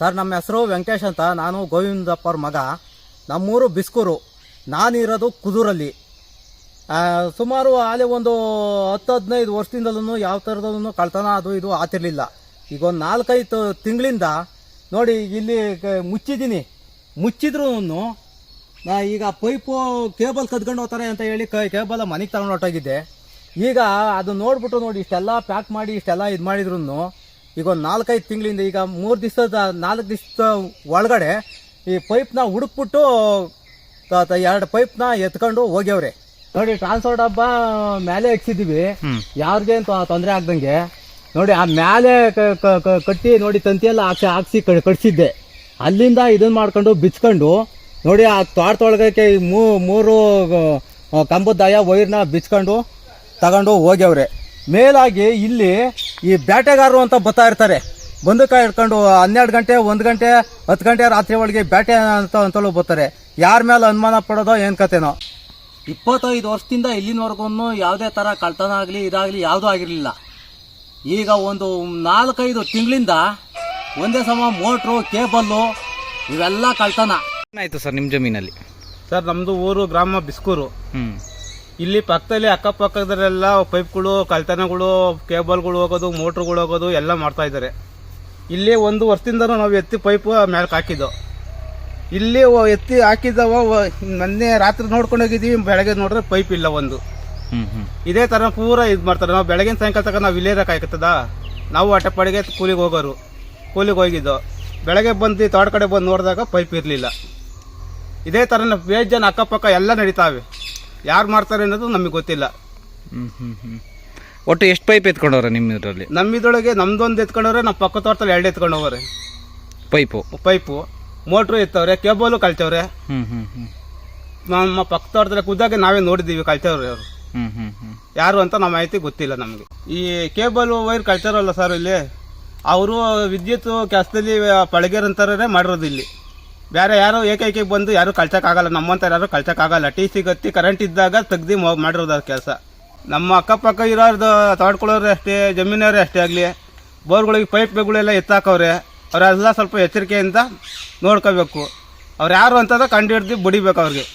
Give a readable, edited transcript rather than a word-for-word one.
Sir ನಮ್ಮ ಹೆಸರು ವೆಂಕಟೇಶ್ ಅಂತ. ನಾನು ಗೋವಿಂದಪ್ಪ ಅವ್ರ ಮಗ. ನಮ್ಮೂರು ಬಿಸ್ಕೂರು. ನಾನಿರೋದು ಕುದೂರಲ್ಲಿ. ಸುಮಾರು ಆಲೆ ಒಂದು 10-15 ವರ್ಷದಿಂದಲೂ ಯಾವ ಥರದಲ್ಲೂ ಕಳ್ತನ ಅದು ಇದು ಆಗ್ತಿರ್ಲಿಲ್ಲ. ಈಗ ಒಂದು 4-5 ತಿಂಗಳಿಂದ ನೋಡಿ ಇಲ್ಲಿ ಮುಚ್ಚಿದ್ದೀನಿ. ಮುಚ್ಚಿದ್ರೂ ನಾ ಈಗ ಪೈಪು ಕೇಬಲ್ ಕದ್ಕೊಂಡು ಹೋಗ್ತಾರೆ ಅಂತ ಹೇಳಿ ಕೇಬಲ್ ಮನೆಗೆ ತಗೊಂಡು ಹೊಟ್ಟೋಗಿದ್ದೆ. ಈಗ ಅದು ನೋಡ್ಬಿಟ್ಟು ನೋಡಿ ಇಷ್ಟೆಲ್ಲ ಪ್ಯಾಕ್ ಮಾಡಿ ಇಷ್ಟೆಲ್ಲ ಇದು ಮಾಡಿದ್ರು ಈಗ ಒಂದು 4-5 ತಿಂಗಳಿಂದ ಈಗ 4 ದಿವಸದ ಒಳಗಡೆ ಈ ಪೈಪ್ನ ಹುಡುಕ್ಬಿಟ್ಟು 2 ಪೈಪ್ನ ಎತ್ಕೊಂಡು ಹೋಗ್ಯವ್ರೆ. ನೋಡಿ ಟ್ರಾನ್ಸ್ಫರ್ ಡಬ್ಬ ಮೇಲೆ ಇಕ್ಸಿದ್ದೀವಿ, ಯಾರಿಗೆ ತೊಂದರೆ ಆಗ್ದಂಗೆ. ನೋಡಿ ಆ ಮೇಲೆ ಕಟ್ಟಿ ನೋಡಿ ತಂತಿಯೆಲ್ಲ ಹಾಕ್ಸಿ ಕಟ್ಸಿದ್ದೆ. ಅಲ್ಲಿಂದ ಇದನ್ನ ಮಾಡ್ಕೊಂಡು ಬಿಚ್ಕೊಂಡು ನೋಡಿ ಆ ತೋಟದೊಳಗಕ್ಕೆ 3 ಕಂಬದಾಯ ವೈರ್ನ ಬಿಚ್ಕೊಂಡು ತಗೊಂಡು ಹೋಗ್ಯವ್ರೆ. ಮೇಲಾಗಿ ಇಲ್ಲಿ ಈ ಬೇಟೆಗಾರರು ಅಂತ ಬರ್ತಾ ಇರ್ತಾರೆ. ಬಂದೂಕಾಯಿ ಹಿಡ್ಕೊಂಡು 12 ಗಂಟೆ 1 ಗಂಟೆ 10 ಗಂಟೆ ರಾತ್ರಿ ಒಳಗೆ ಬೇಟೆ ಅಂತಲೂ ಬರ್ತಾರೆ. ಯಾರ ಮೇಲೆ ಅನುಮಾನ ಪಡೋದೋ ಏನು ಕತೆನೋ. 25 ವರ್ಷದಿಂದ ಇಲ್ಲಿನವರೆಗೂ ಯಾವುದೇ ಥರ ಕಳ್ತನ ಆಗಲಿ ಇದಾಗಲಿ ಯಾವುದೂ ಆಗಿರಲಿಲ್ಲ. ಈಗ ಒಂದು 4-5 ತಿಂಗಳಿಂದ ಒಂದೇ ಸಮ ಮೋಟ್ರು ಕೇಬಲ್ಲು ಇವೆಲ್ಲ ಕಳ್ತನ ಆಯಿತು. ಸರ್ ನಿಮ್ಮ ಜಮೀನಲ್ಲಿ? ಸರ್ ನಮ್ಮದು ಊರು ಗ್ರಾಮ ಬಿಸ್ಕೂರು. ಇಲ್ಲಿ ಪಕ್ಕದಲ್ಲಿ ಅಕ್ಕಪಕ್ಕದಲ್ಲೆಲ್ಲ ಪೈಪ್ಗಳು ಕಳ್ತನಗಳು ಕೇಬಲ್ಗಳು ಹೋಗೋದು ಮೋಟ್ರುಗಳು ಹೋಗೋದು ಎಲ್ಲ ಮಾಡ್ತಾ ಇದ್ದಾರೆ. ಇಲ್ಲಿ 1 ವರ್ಷದಿಂದನೂ ನಾವು ಎತ್ತಿ ಪೈಪು ಮೇಲಕ್ಕೆ ಹಾಕಿದ್ದು. ಇಲ್ಲಿ ಎತ್ತಿ ಹಾಕಿದ್ದವ ಮೊನ್ನೆ ರಾತ್ರಿ ನೋಡ್ಕೊಂಡು ಹೋಗಿದ್ದೀವಿ, ಬೆಳಗ್ಗೆ ನೋಡ್ರೆ ಪೈಪ್ ಇಲ್ಲ ಒಂದು. ಇದೇ ಥರ ಪೂರ ಇದು ಮಾಡ್ತಾರೆ. ನಾವು ಬೆಳಗಿನ ಸಾಯಂಕಾಲ ತನಕ ನಾವು ಇಲ್ಲೇ ಇರೋಕ್ಕಾಗ್ತದ? ನಾವು ಅಟ್ಟೆಪಾಡಿಗೆ ಕೂಲಿಗೆ ಹೋಗೋರು, ಕೂಲಿಗೆ ಹೋಗಿದ್ದು. ಬೆಳಗ್ಗೆ ಬಂದು ತೋಟ ಕಡೆ ಬಂದು ನೋಡಿದಾಗ ಪೈಪ್ ಇರಲಿಲ್ಲ. ಇದೇ ಥರ ಬೇಜಾನ್ ಅಕ್ಕಪಕ್ಕ ಎಲ್ಲ ನಡೀತಾವೆ. ಯಾರು ಮಾಡ್ತಾರೆ ಅನ್ನೋದು ನಮಗೆ ಗೊತ್ತಿಲ್ಲ. ಒಟ್ಟು ಎಷ್ಟು ಪೈಪ್ ಎತ್ಕೊಂಡವ್ರೆ ನಿಮ್ಮ ಇದರಲ್ಲಿ? ನಮ್ಮಿದೊಳಗೆ ನಮ್ದೊಂದು ಎತ್ಕೊಂಡವ್ರೆ, ನಮ್ಮ ಪಕ್ಕ ತೋಟದಲ್ಲಿ 2 ಎತ್ಕೊಂಡು ಹೋಗ್ರೆ. ಪೈಪು ಮೋಟ್ರು ಎತ್ತವ್ರೆ, ಕೇಬಲು ಕಳ್ತವ್ರೆ. ನಮ್ಮ ಪಕ್ಕ ತೋಟದಲ್ಲಿ ಖುದ್ದಾಗೆ ನಾವೇ ನೋಡಿದ್ದೀವಿ ಕಳ್ತವ್ರೆ ಅವರು. ಯಾರು ಅಂತ ನಮ್ಮ ಮಾಹಿತಿ ಗೊತ್ತಿಲ್ಲ ನಮಗೆ. ಈ ಕೇಬಲ್ ವೈರ್ ಕಳ್ತಾರಲ್ಲ ಸರ್, ಇಲ್ಲಿ ಅವರು ವಿದ್ಯುತ್ ಕೆಲಸದಲ್ಲಿ ಪಳಗೇರ್ ಅಂತಾರೆ ಮಾಡಿರೋದು. ಇಲ್ಲಿ ಬೇರೆ ಯಾರೋ ಏಕೈಕೆ ಬಂದು ಯಾರು ಕಳ್ಸಕ್ಕಾಗಲ್ಲ, ನಮ್ಮಂತ ಯಾರು ಕಳ್ಸಕ್ಕಾಗಲ್ಲ. TC ಗತ್ತಿ ಕರೆಂಟ್ ಇದ್ದಾಗ ತೆಗ್ದು ಮಾಡಿರೋದು ಕೆಲಸ. ನಮ್ಮ ಅಕ್ಕಪಕ್ಕ ಇರೋದು ತೋಡ್ಕೊಳ್ಳೋರು ಅಷ್ಟೇ, ಜಮೀನವ್ರೆ ಅಷ್ಟೇ ಆಗಲಿ, ಬೋರ್ಗಳಿಗೆ ಪೈಪ್ಗಳೆಲ್ಲ ಎತ್ತಾಕವ್ರೆ. ಅವರೆಲ್ಲ ಸ್ವಲ್ಪ ಎಚ್ಚರಿಕೆಯಿಂದ ನೋಡ್ಕೋಬೇಕು. ಅವ್ರು ಯಾರು ಅಂತದ ಕಂಡು ಹಿಡ್ದು ಬಡಿಬೇಕು ಅವ್ರಿಗೆ.